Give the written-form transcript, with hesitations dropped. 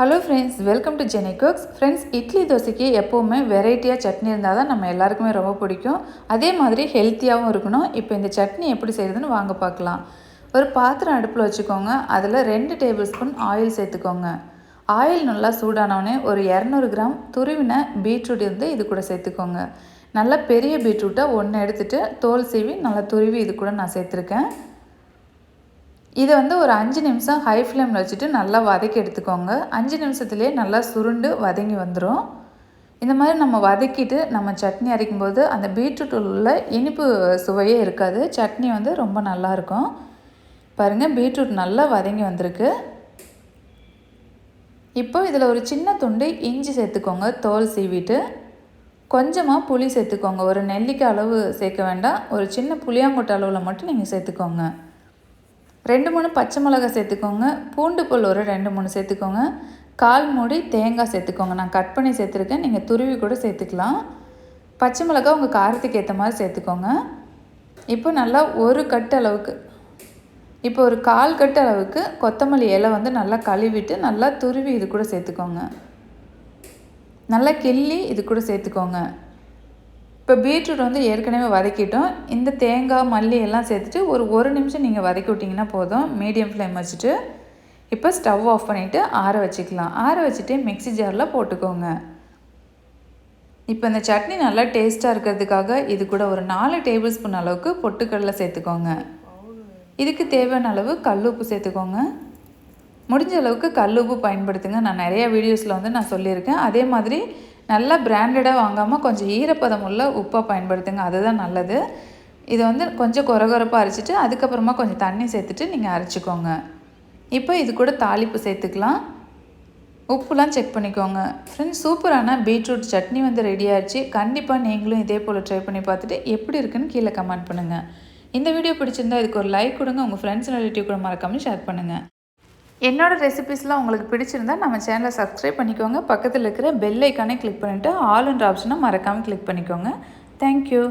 Hello friends, welcome to Jenny cooks. Friends, idli தோசைக்கு எப்போவுமே வெரைட்டியாக சட்னி இருந்தால் தான் நம்ம எல்லாருக்குமே ரொம்ப பிடிக்கும். அதே மாதிரி ஹெல்த்தியாகவும் இருக்கணும். இப்போ இந்த சட்னி எப்படி செய்கிறதுன்னு வாங்க பார்க்கலாம். ஒரு பாத்திரம் அடுப்பில் வச்சுக்கோங்க. அதில் 2 டேபிள் ஸ்பூன் ஆயில் சேர்த்துக்கோங்க. ஆயில் நல்லா சூடானோடனே ஒரு 200 கிராம் துருவின பீட்ரூட் இருந்து இது கூட சேர்த்துக்கோங்க. நல்லா பெரிய பீட்ரூட்டாக ஒன்று எடுத்துகிட்டு தோல் சீவி நல்லா துருவி இது கூட நான் சேர்த்துருக்கேன். இதை ஒரு 5 நிமிஷம் ஹை ஃப்ளேமில் வச்சுட்டு நல்லா வதக்கி எடுத்துக்கோங்க. 5 நிமிஷத்துலேயே நல்லா சுருண்டு வதங்கி வந்துடும். இந்த மாதிரி நம்ம வதக்கிட்டு நம்ம சட்னி அரைக்கும்போது அந்த பீட்ரூட் உள்ள இனிப்பு சுவையே இருக்காது. சட்னி ரொம்ப நல்லாயிருக்கும். பாருங்கள், பீட்ரூட் நல்லா வதங்கி வந்திருக்கு. இப்போ இதில் ஒரு சின்ன துண்டு இஞ்சி சேர்த்துக்கோங்க, தோல் சீவிட்டு. கொஞ்சமாக புளி சேர்த்துக்கோங்க. ஒரு நெல்லிக்காய் அளவு சேர்க்க வேண்டாம், ஒரு சின்ன புளியாங்கொட்டை அளவில் மட்டும் நீங்கள் சேர்த்துக்கோங்க. 2-3 பச்சை மிளகாய் சேர்த்துக்கோங்க. பூண்டு பல் ஒரு 2-3 சேர்த்துக்கோங்க. 1/4 மூடி தேங்காய் சேர்த்துக்கோங்க. நான் கட் பண்ணி சேர்த்துருக்கேன், நீங்கள் துருவி கூட சேர்த்துக்கலாம். பச்சை மிளகாய் உங்கள் காரத்துக்கு ஏற்ற மாதிரி சேர்த்துக்கோங்க. இப்போ நல்லா ஒரு கட்டு அளவுக்கு, இப்போ ஒரு 1/4 கட்டு அளவுக்கு கொத்தமல்லி இலை நல்லா கழுவிட்டு நல்லா துருவி இது கூட சேர்த்துக்கோங்க. நல்லா கிள்ளி இது கூட சேர்த்துக்கோங்க. இப்போ பீட்ரூட் ஏற்கனவே வதக்கிட்டோம். இந்த தேங்காய் மல்லி எல்லாம் சேர்த்துட்டு ஒரு நிமிஷம் நீங்கள் வதக்கி விட்டிங்கன்னா போதும், மீடியம் ஃப்ளேம் வச்சுட்டு. இப்போ ஸ்டவ் ஆஃப் பண்ணிவிட்டு ஆற வச்சுக்கலாம். ஆற வச்சுட்டு மிக்ஸி ஜாரில் போட்டுக்கோங்க. இப்போ இந்த சட்னி நல்லா டேஸ்ட்டாக இருக்கிறதுக்காக இது கூட ஒரு 4 டேபிள் ஸ்பூன் அளவுக்கு பொட்டுக்கடலை சேர்த்துக்கோங்க. இதுக்கு தேவையான அளவு கல் உப்பு சேர்த்துக்கோங்க. முடிஞ்ச அளவுக்கு கல் உப்பு பயன்படுத்துங்க. நான் நிறையா வீடியோஸில் நான் சொல்லியிருக்கேன். அதே மாதிரி நல்லா பிராண்டடாக வாங்காமல் கொஞ்சம் ஈரப்பதம் உள்ள உப்பாக பயன்படுத்துங்க, அதுதான் நல்லது. இது கொஞ்சம் கொரகொரப்பாக அரைச்சிட்டு அதுக்கப்புறமா கொஞ்சம் தண்ணி சேர்த்துட்டு நீங்கள் அரைச்சிக்கோங்க. இப்போ இது கூட தாளிப்பு சேர்த்துக்கலாம். உப்புலாம் செக் பண்ணிக்கோங்க. ஃப்ரெண்ட்ஸ், சூப்பரான பீட்ரூட் சட்னி ரெடி ஆகிடுச்சு. கண்டிப்பாக நீங்களும் இதே போல் ட்ரை பண்ணி பார்த்துட்டு எப்படி இருக்குன்னு கீழே கமெண்ட் பண்ணுங்கள். இந்த வீடியோ பிடிச்சிருந்தா இதுக்கு ஒரு லைக் கொடுங்க. உங்கள் ஃப்ரெண்ட்ஸ் ரிலேட்டிவ் கூட மறக்காமல் ஷேர் பண்ணுங்கள். என்னோடய ரெசிபீஸ்லாம் உங்களுக்கு பிடிச்சிருந்தா நம்ம சேனலை சப்ஸ்கிரைப் பண்ணிக்கோங்க. பக்கத்தில் இருக்கிற பெல் ஐக்கானே கிளிக் பண்ணிவிட்டு ஆல்ன்ற ஆப்ஷனை மறக்காமல் கிளிக் பண்ணிக்கோங்க. தேங்க்யூ.